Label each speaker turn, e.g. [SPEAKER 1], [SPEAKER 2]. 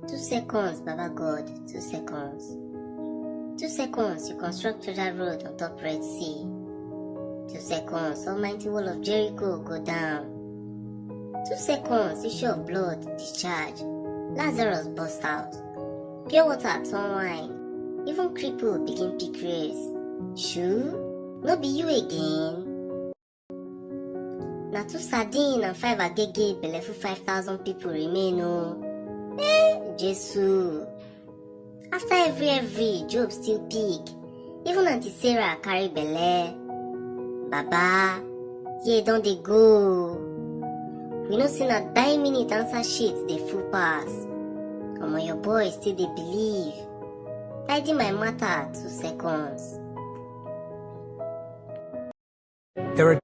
[SPEAKER 1] 2 seconds, Baba God, 2 seconds. 2 seconds, you construct that road on top Red Sea. 2 seconds, Almighty Wall of Jericho go down. 2 seconds, issue of blood discharge. Lazarus burst out. Pure water turn wine. Even crippled begin pick race. Shoo? No be you again. Na 2 sardine and 5 agege belleful 5,000 people remain o. Jesu. After every Job still pick. Even Auntie Sarah carry belle. Baba, ye don dey go. We no see na die minute answer sheet dey full pass. Omo, your boy still dey believe. Tidy my matter 2 seconds.
[SPEAKER 2] There are